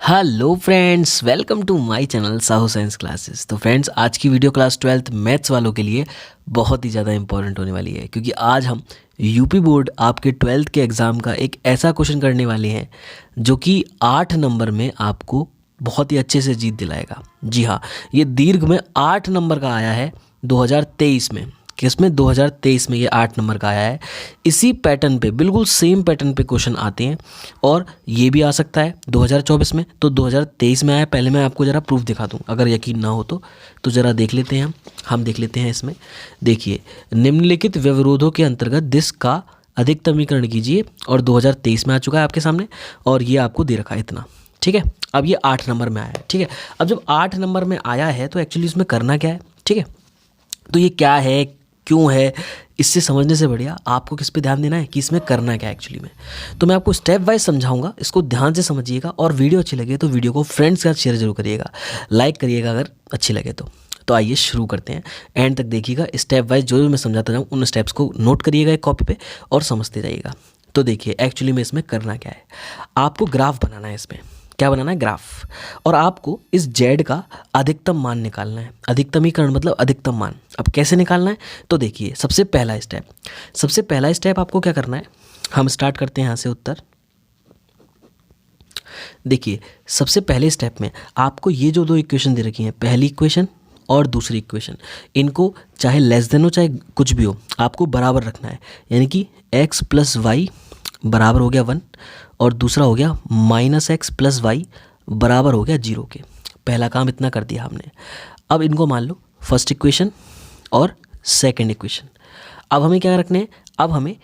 Hello friends, welcome to my channel Sahu science classes. तो friends, आज की वीडियो क्लास 12th मैथ्स वालों के लिए बहुत ही ज़्यादा इंपॉर्टेंट होने वाली है, क्योंकि आज हम यूपी बोर्ड आपके 12th के एग्ज़ाम का एक ऐसा क्वेश्चन करने वाले हैं जो कि 8 नंबर में आपको बहुत ही अच्छे से जीत दिलाएगा। जी हाँ, ये दीर्घ में 8 नंबर का आया है 2023 में। किसमें? 2023 में ये 8 नंबर का आया है। इसी पैटर्न पे, बिल्कुल सेम पैटर्न पे क्वेश्चन आते हैं और ये भी आ सकता है 2024 में। तो 2023 में आया, पहले मैं आपको ज़रा प्रूफ दिखा दूँ, अगर यकीन ना हो तो ज़रा देख लेते हैं। हम देख लेते हैं इसमें। देखिए, निम्नलिखित व्यवरोधों के अंतर्गत दिस का अधिकतमीकरण कीजिए, और 2023 में आ चुका है आपके सामने, और ये आपको दे रखा है इतना। ठीक है, अब ये 8 नंबर में आया है। ठीक है, अब जब 8 नंबर में आया है तो एक्चुअली इसमें करना क्या है? ठीक है, तो ये क्या है, क्यों है, इससे समझने से बढ़िया आपको किस पे ध्यान देना है कि इसमें करना क्या है एक्चुअली में। तो मैं आपको स्टेप वाइज समझाऊंगा, इसको ध्यान से समझिएगा, और वीडियो अच्छी लगे तो वीडियो को फ्रेंड्स के साथ शेयर जरूर करिएगा, लाइक करिएगा अगर अच्छी लगे तो आइए शुरू करते हैं। एंड तक देखिएगा, स्टेप वाइज जो मैं समझाता जाऊँ उन स्टेप्स को नोट करिएगा एक कॉपी पे और समझते जाइएगा। तो देखिए, एक्चुअली में इसमें करना क्या है, आपको ग्राफ बनाना है। इसमें क्या बनाना है? ग्राफ। और आपको इस जेड का अधिकतम मान निकालना है। अधिकतमीकरण मतलब अधिकतम मान। अब कैसे निकालना है? तो देखिए, सबसे पहला स्टेप आपको क्या करना है, हम स्टार्ट करते हैं यहाँ से उत्तर। देखिए, सबसे पहले स्टेप में आपको ये जो दो इक्वेशन दे रखी हैं, पहली इक्वेशन और दूसरी इक्वेशन, इनको चाहे लेस देन हो चाहे कुछ भी हो, आपको बराबर रखना है। यानी कि x + y बराबर हो गया 1, और दूसरा हो गया -x + y बराबर हो गया 0 के। पहला काम इतना कर दिया हमने। अब इनको मान लो फर्स्ट इक्वेशन और सेकंड इक्वेशन। अब हमें क्या रखने हैं? अब हमें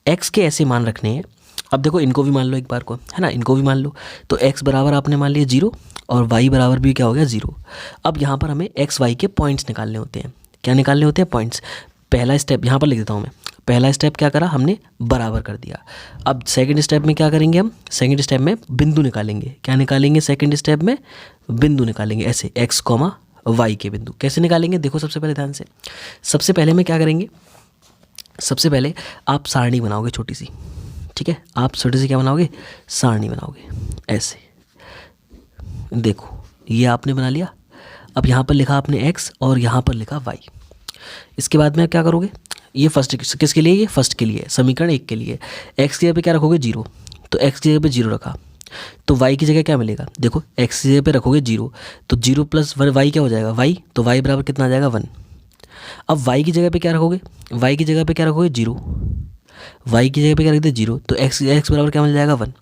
x के ऐसे मान रखने हैं। अब देखो, इनको भी मान लो एक बार को, है ना, इनको भी मान लो। तो x बराबर आपने मान लिया 0, और y बराबर भी क्या हो गया 0। अब यहाँ पर हमें x y के पॉइंट्स निकालने होते हैं। क्या निकालने होते हैं? पॉइंट्स। पहला स्टेप यहाँ पर लिख देता हूँ मैं। पहला स्टेप क्या करा हमने? बराबर कर दिया। अब सेकंड स्टेप में क्या करेंगे हम? सेकंड स्टेप में बिंदु निकालेंगे। क्या निकालेंगे? सेकंड स्टेप में बिंदु निकालेंगे, ऐसे x, y के बिंदु। कैसे निकालेंगे? देखो, सबसे पहले ध्यान से, सबसे पहले में क्या करेंगे, सबसे पहले आप सारणी बनाओगे छोटी सी। ठीक है, आप छोटी सी क्या बनाओगे? सारणी बनाओगे ऐसे। देखो, ये आपने बना लिया। अब यहाँ पर लिखा आपने x और यहाँ पर लिखा y। इसके बाद में क्या करोगे? ये फर्स्ट, किसके लिए? ये फर्स्ट के लिए, समीकरण 1 के लिए। x की जगह पे क्या रखोगे? 0। तो x की जगह पे 0 रखा, तो y की जगह क्या मिलेगा? देखो, x की जगह पे रखोगे 0, तो 0 + 1 y क्या हो जाएगा? y। तो y बराबर कितना आ जाएगा? 1। अब y की जगह पे क्या रखोगे? y की जगह पे क्या रखोगे? 0। y की जगह पे क्या रख दे? 0। तो x बराबर क्या मिल जाएगा? 1।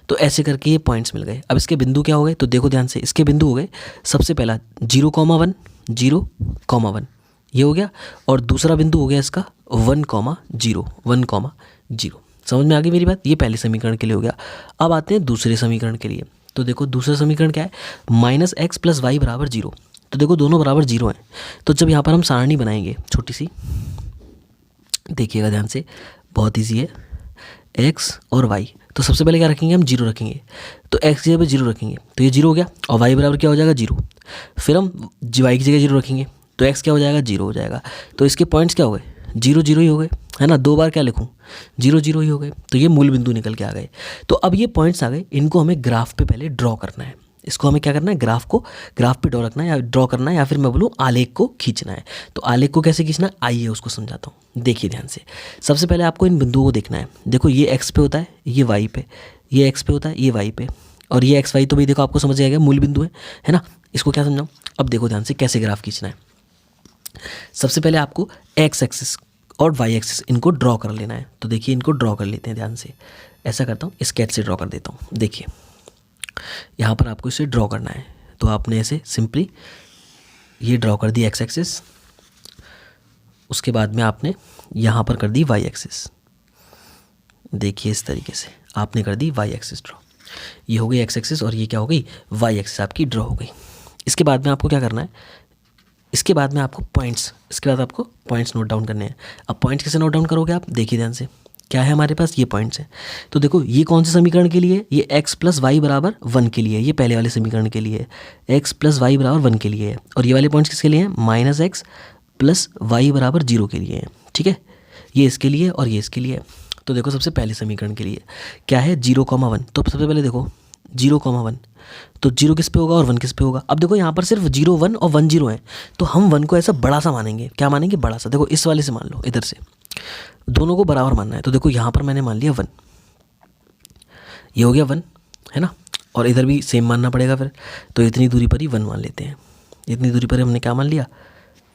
तो ऐसे करके ये पॉइंट्स मिल गए। अब इसके बिंदु क्या हो गए? तो देखो ध्यान से, इसके बिंदु हो गए, सबसे पहला 0,1, 0,1 ये हो गया, और दूसरा बिंदु हो गया इसका 1,0, 1,0। समझ में आ गई मेरी बात? ये पहले समीकरण के लिए हो गया। अब आते हैं दूसरे समीकरण के लिए। तो देखो, दूसरा समीकरण क्या है? -x + y बराबर 0। तो देखो, दोनों बराबर 0 हैं। तो जब यहाँ पर हम सारणी बनाएंगे छोटी सी, देखिएगा ध्यान से, बहुत ईजी है, x और y। तो सबसे पहले क्या रखेंगे हम? 0 रखेंगे। तो x की जगह पे 0 रखेंगे, तो ये 0 हो गया, और y बराबर क्या हो जाएगा? 0। फिर हम y की जगह 0 रखेंगे, तो x क्या हो जाएगा? 0 हो जाएगा। तो इसके पॉइंट्स क्या हो गए? 0, 0 ही हो गए, है ना। 2 बार क्या लिखूँ? 0, 0 ही हो गए। तो ये मूल बिंदु निकल के आ गए। तो अब ये पॉइंट्स आ गए, इनको हमें ग्राफ पे पहले ड्रॉ करना है। इसको हमें क्या करना है? ग्राफ पे ड्रॉ रखना है, या ड्रॉ करना है, या फिर मैं बोलूँ आलेख को खींचना है। तो आलेख को कैसे खींचना है, आइए उसको समझाता हूँ। देखिए ध्यान से, सबसे पहले आपको इन बिंदुओं को देखना है। देखो, ये x पे होता है, ये y पे, ये x पे होता है, ये y पे, और ये x y तो भाई देखो आपको समझ आएगा, मूल बिंदु है ना। इसको क्या समझाऊँ? अब देखो ध्यान से कैसे ग्राफ खींचना है। सबसे पहले आपको x एक्सिस और y एक्सिस इनको ड्रॉ कर लेना है। तो देखिए, इनको ड्रॉ कर लेते हैं ध्यान से। ऐसा करता हूँ, स्केच से ड्रॉ कर देता हूँ। देखिए, यहाँ पर आपको इसे ड्रॉ करना है। तो आपने ऐसे सिंपली ये ड्रॉ कर दी x एक्सिस, उसके बाद में आपने यहाँ पर कर दी y एक्सिस। देखिए, इस तरीके से आपने कर दी y एक्सिस ड्रॉ। ये हो गई x एक्सिस, और ये क्या हो गई? y एक्सिस आपकी ड्रॉ हो गई। इसके बाद में आपको क्या करना है? इसके बाद में आपको पॉइंट्स नोट डाउन करने हैं। अब पॉइंट्स कैसे नोट डाउन करोगे आप? देखिए ध्यान से, क्या है हमारे पास? ये पॉइंट्स हैं। तो देखो, ये कौन से समीकरण के लिए? ये x + y बराबर 1 के लिए, ये पहले वाले समीकरण के लिए x + y बराबर 1 के लिए है। और ये वाले पॉइंट्स किसके लिए हैं? -x + y बराबर 0 के लिए है। ठीक है, ये इसके लिए और ये इसके लिए। तो देखो, सबसे पहले समीकरण के लिए क्या है? 0,1। तो सबसे पहले देखो, 0,1 तो 0 किस पे होगा और 1 किस पे होगा। अब देखो यहाँ पर सिर्फ 0 1 और 1 0 है, तो हम 1 को ऐसा बड़ा सा मानेंगे। क्या मानेंगे? बड़ा सा। देखो इस वाले से मान लो, इधर से दोनों को बराबर मानना है। तो देखो यहाँ पर मैंने मान लिया 1, ये हो गया 1, है ना, और इधर भी सेम मानना पड़ेगा फिर। तो इतनी दूरी पर ही 1 मान लेते हैं। इतनी दूरी पर हमने क्या मान लिया?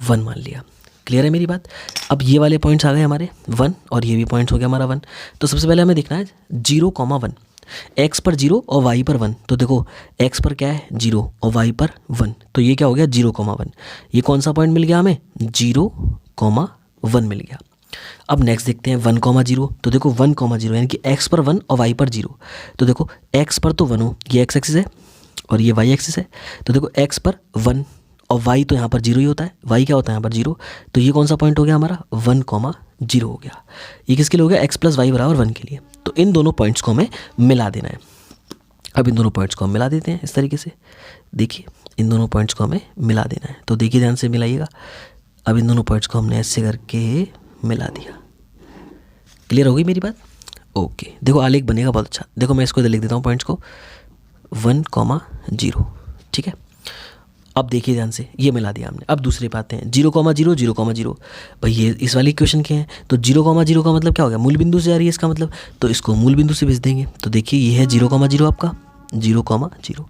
1 मान लिया। क्लियर है मेरी बात? अब ये वाले पॉइंट्स आ गए हमारे 1, और ये भी पॉइंट्स हो गया हमारा 1। तो सबसे पहले हमें देखना है 0,1, x पर 0 और y पर 1। तो देखो x पर क्या है? 0 और y पर 1, तो ये क्या हो गया? 0,1। ये कौन सा पॉइंट मिल गया हमें? 0,1 मिल गया। अब नेक्स्ट देखते हैं 1,0। तो देखो 1,0 यानी कि x पर 1 और y पर 0। तो देखो x पर तो 1 हो, ये x एक्सिस है और ये y एक्सिस है। तो देखो x पर 1 और y तो यहाँ पर 0 ही होता है, y क्या होता है यहाँ पर 0। तो ये कौन सा पॉइंट हो गया हमारा? 1,0 हो गया। ये किसके लिए हो गया? x प्लस वाई बराबर 1 के लिए। तो इन दोनों पॉइंट्स को हमें मिला देना है। अब इन दोनों पॉइंट्स को हम मिला देते हैं इस तरीके से। देखिए इन दोनों पॉइंट्स को हमें मिला देना है, तो देखिए ध्यान से मिलाइएगा। अब इन दोनों पॉइंट्स को हमने ऐसे करके मिला दिया। क्लियर हो गई मेरी बात? ओके, देखो आलेख बनेगा बहुत अच्छा। देखो मैं इसको इधर लिख देता हूँ पॉइंट्स को 1,0, ठीक है। अब देखिए ध्यान से, ये मिला दिया हमने। अब दूसरे पे आते हैं 0,0, 0,0। भाई ये इस वाली इक्वेशन के हैं, तो 0,0 का मतलब क्या हो गया? मूल बिंदु से आ रही है इसका मतलब, तो इसको मूल बिंदु से भेज देंगे। तो देखिए ये है 0,0 आपका, 0,0।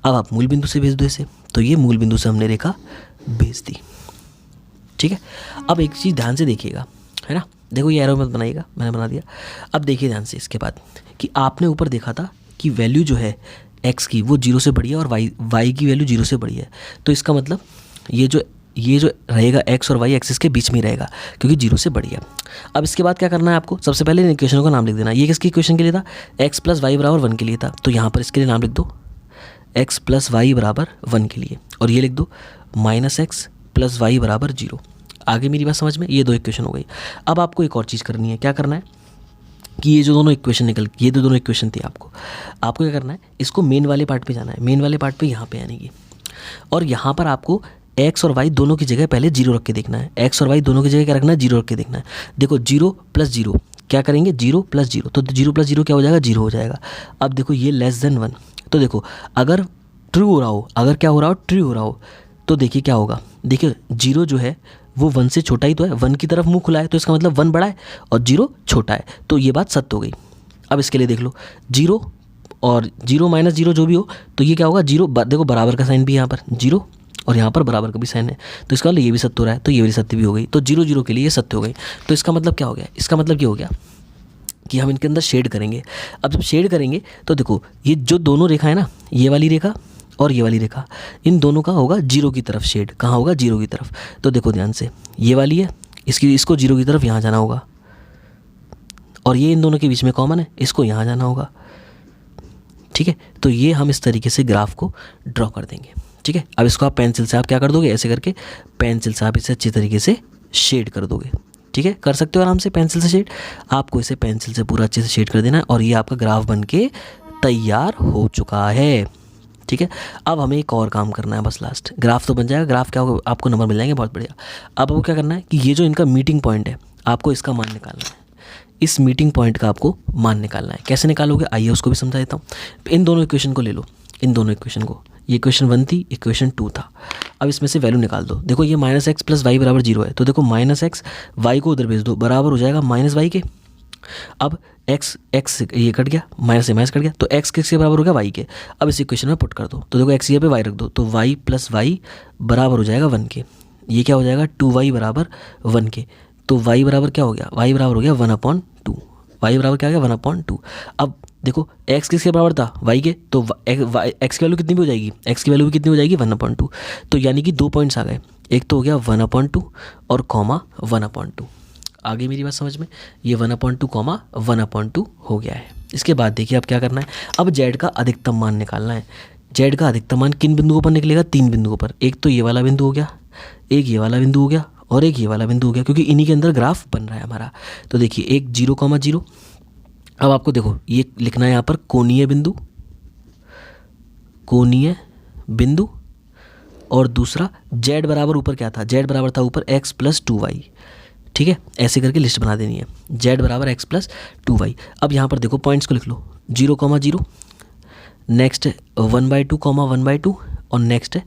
अब आप मूल बिंदु से भेज दो इसे, तो ये मूल बिंदु से हमने रेखा भेज दी, ठीक है। अब एक चीज़ ध्यान से देखिएगा, है ना, देखो ये एरो मत बनाइएगा, मैंने बना दिया। अब देखिए ध्यान से इसके बाद कि आपने ऊपर देखा था कि वैल्यू जो है x की वो 0 से बड़ी है और y की वैल्यू 0 से बड़ी है। तो इसका मतलब ये जो रहेगा x और y एक्सिस के बीच में ही रहेगा, क्योंकि 0 से बड़ी है। अब इसके बाद क्या करना है आपको? सबसे पहले इन इक्वेशनों का नाम लिख देना। ये किसकी इक्वेशन के लिए था? x प्लस वाई बराबर 1 के लिए था। तो यहाँ पर इसके लिए नाम लिख दो x प्लस वाई बराबर 1 के लिए, और ये लिख दो -x प्लस वाई बराबर 0। आगे मेरी बात समझ में? ये 2 इक्वेशन हो गई। अब आपको एक और चीज़ करनी है। क्या करना है कि ये जो दोनों इक्वेशन ये दोनों इक्वेशन थी, आपको क्या करना है? इसको मेन वाले पार्ट पे जाना है। मेन वाले पार्ट पे यहाँ पे आने की, और यहाँ पर आपको x और y दोनों की जगह पहले 0 रख के देखना है। x और y दोनों की जगह क्या रखना है? 0 रख के देखना है। देखो 0 प्लस 0 क्या करेंगे? 0 प्लस 0, तो 0 प्लस 0 क्या हो जाएगा? 0 हो जाएगा। अब देखो ये <1, तो देखो अगर ट्रू हो रहा हो, अगर क्या हो रहा हो? ट्रू हो रहा हो, तो देखिए क्या होगा। देखिए 0 जो है वो 1 से छोटा ही तो है, 1 की तरफ मुंह खुला है, तो इसका मतलब 1 बड़ा है और 0 छोटा है, तो ये बात सत्य हो गई। अब इसके लिए देख लो 0 और 0 माइनस 0 जो भी हो, तो ये क्या होगा? 0, देखो बराबर का साइन भी यहाँ पर 0 और यहाँ पर बराबर का भी साइन है, तो इसका मतलब ये भी सत्य हो रहा है, तो ये वाली सत्य भी हो गई। तो 0 0 के लिए ये सत्य हो गई। तो इसका मतलब क्या हो गया? इसका मतलब ये हो गया कि हम इनके अंदर शेड करेंगे। अब जब शेड करेंगे तो देखो ये जो दोनों रेखा है ना, ये वाली रेखा और ये वाली रेखा, इन दोनों का होगा 0 की तरफ शेड। कहाँ होगा? 0 की तरफ। तो देखो ध्यान से, ये वाली है, इसको 0 की तरफ यहाँ जाना होगा, और ये इन दोनों के बीच में कॉमन है, इसको यहाँ जाना होगा, ठीक है। तो ये हम इस तरीके से ग्राफ को ड्रॉ कर देंगे, ठीक है। अब इसको आप पेंसिल से आप क्या कर दोगे? ऐसे करके पेंसिल से आप इसे अच्छी तरीके से शेड कर दोगे, ठीक है। कर सकते हो आराम से पेंसिल से शेड। आपको इसे पेंसिल से पूरा अच्छे से शेड कर देना है, और ये आपका ग्राफ बन के तैयार हो चुका है, ठीक है। अब हमें एक और काम करना है, बस लास्ट। ग्राफ तो बन जाएगा, ग्राफ क्या होगा? आपको नंबर मिल जाएंगे, बहुत बढ़िया। अब आपको क्या करना है कि ये जो इनका मीटिंग पॉइंट है, आपको इसका मान निकालना है। इस मीटिंग पॉइंट का आपको मान निकालना है। कैसे निकालोगे? आइए उसको भी समझा देता हूँ। इन दोनों इक्वेशन को ले लो, इन दोनों इक्वेशन को, ये इक्वेशन 1 थी, इक्वेशन 2 था। अब इसमें से वैल्यू निकाल दो। देखो ये -x प्लस वाई बराबर 0 है, तो देखो -x y को उधर भेज दो, बराबर हो जाएगा -y के। अब x ये कट गया, माइनस से माइनस कट गया, तो x किसके बराबर हो गया? y के। अब इस इक्वेशन में पुट कर दो, तो देखो x यहाँ पे y रख दो, तो y प्लस वाई बराबर हो जाएगा 1 के। ये क्या हो जाएगा? 2y बराबर 1 के। तो y बराबर क्या हो गया? y बराबर हो गया 1/2। y बराबर क्या हो गया? 1/2। अब देखो x किसके बराबर था? y के, तो x की वैल्यू कितनी भी हो जाएगी? x की वैल्यू भी कितनी हो जाएगी? 1/2। तो यानी कि 2 पॉइंट्स आ गए, एक तो हो गया 1/2 और कॉमा 1/2। आगे मेरी बात समझ में? ये 1/2 कॉमा 1/2 हो गया है। इसके बाद देखिए अब क्या करना है? अब z का अधिकतम मान निकालना है। z का अधिकतम मान किन बिंदुओं पर निकलेगा? 3 बिंदुओं पर। एक तो ये वाला बिंदु हो गया, एक ये वाला बिंदु हो गया, और एक ये वाला बिंदु हो गया, क्योंकि इन्हीं के अंदर ग्राफ बन रहा है हमारा। तो देखिए एक 0,0। अब आपको देखो ये लिखना है यहाँ पर कोणीय बिंदु, और दूसरा z बराबर ऊपर क्या था? z बराबर था ऊपर x प्लस 2y, ठीक है। ऐसे करके लिस्ट बना देनी है, z बराबर x प्लस 2y। अब यहाँ पर देखो पॉइंट्स को लिख लो, 0,0, नेक्स्ट 1/2 कॉमा 1/2 और नेक्स्ट है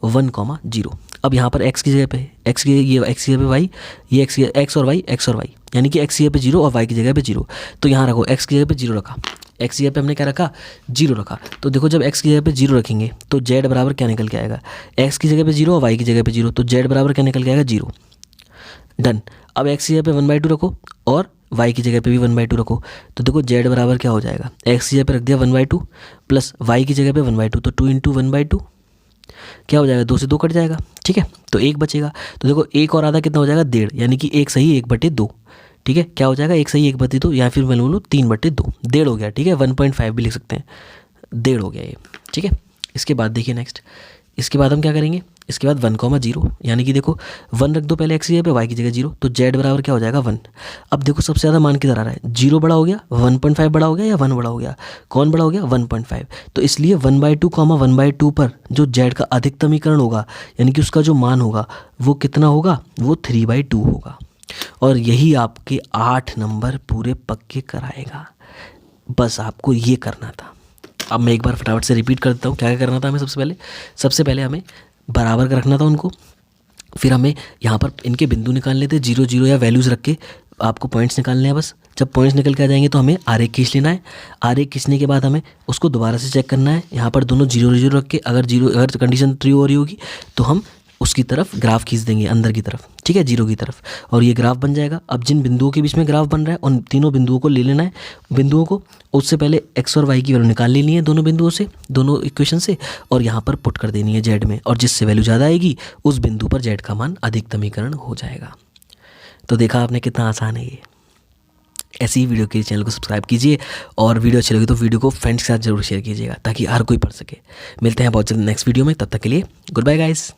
1,0। अब यहाँ पर x की जगह पे x की जगह पे y, ये x और y, यानी कि x की जगह पे 0 और y की जगह पे 0। तो यहाँ रखो x की जगह पे 0 रखा, x की जगह पे हमने क्या रखा 0 रखा। तो देखो जब x की जगह पे 0 रखेंगे तो z बराबर क्या निकल के आएगा, x की जगह पे 0 और y की जगह पे 0, तो z बराबर क्या निकल के आएगा 0। डन। अब x की जगह पे 1/2 रखो और y की जगह पे भी 1/2 रखो, तो देखो z बराबर क्या हो जाएगा, x की जगह पे रख दिया 1/2 प्लस y की जगह पे 1/2, तो 2 × 1/2 क्या हो जाएगा, 2 से 2 कट जाएगा, ठीक है, तो 1 बचेगा। तो देखो 1 और आधा कितना हो जाएगा 1.5, यानी कि 1 सही 1/2, ठीक है, क्या हो जाएगा 1 सही 1/2, या फिर मैं बोलूँ 3/2, 1.5 हो गया, ठीक है, 1.5 भी लिख सकते हैं, 1.5 हो गया ये, ठीक है। इसके बाद देखिए नेक्स्ट, इसके बाद हम क्या करेंगे, इसके बाद 1,0, यानी कि देखो 1 रख दो पहले x की जगह पे, y की जगह 0, तो z बराबर क्या हो जाएगा 1। अब देखो सबसे ज़्यादा मान किधर आ रहा है, 0 बड़ा हो गया, 1.5 बड़ा हो गया, या 1 बड़ा हो गया, कौन बड़ा हो गया 1.5। तो इसलिए 1/2 1/2 पर जो z का अधिकतमीकरण होगा, यानी कि उसका जो मान होगा वो कितना होगा, वो 3/2 होगा। और यही आपके 8 नंबर पूरे पक्के कराएगा। बस आपको ये करना था। अब मैं एक बार फटाफट से रिपीट कर देता हूँ, क्या क्या करना था हमें। सबसे पहले हमें बराबर का रखना था उनको, फिर हमें यहाँ पर इनके बिंदु निकालने थे, 0 0 या वैल्यूज़ रख के आपको पॉइंट्स निकालने हैं बस। जब पॉइंट्स निकल के आ जाएंगे तो हमें आरेख खींच लेना है, आरेख खींचने के बाद हमें उसको दोबारा से चेक करना है, यहाँ पर दोनों 0 0 रख के, अगर कंडीशन ट्रू हो रही होगी तो हम उसकी तरफ ग्राफ खींच देंगे अंदर की तरफ, ठीक है, 0 की तरफ, और ये ग्राफ बन जाएगा। अब जिन बिंदुओं के बीच में ग्राफ बन रहा है उन तीनों बिंदुओं को ले लेना है, बिंदुओं को उससे पहले x और y की वैल्यू निकाल लेनी है दोनों बिंदुओं से, दोनों इक्वेशन से, और यहाँ पर पुट कर देनी है z में, और जिससे वैल्यू ज़्यादा आएगी उस बिंदु पर z का मान अधिकतमीकरण हो जाएगा। तो देखा आपने कितना आसान है ये। ऐसी ही वीडियो के चैनल को सब्सक्राइब कीजिए, और वीडियो अच्छी लगी तो वीडियो को फ्रेंड्स के साथ जरूर शेयर कीजिएगा ताकि हर कोई पढ़ सके। मिलते हैं बहुत जल्द नेक्स्ट वीडियो में, तब तक के लिए गुड बाय गाइस।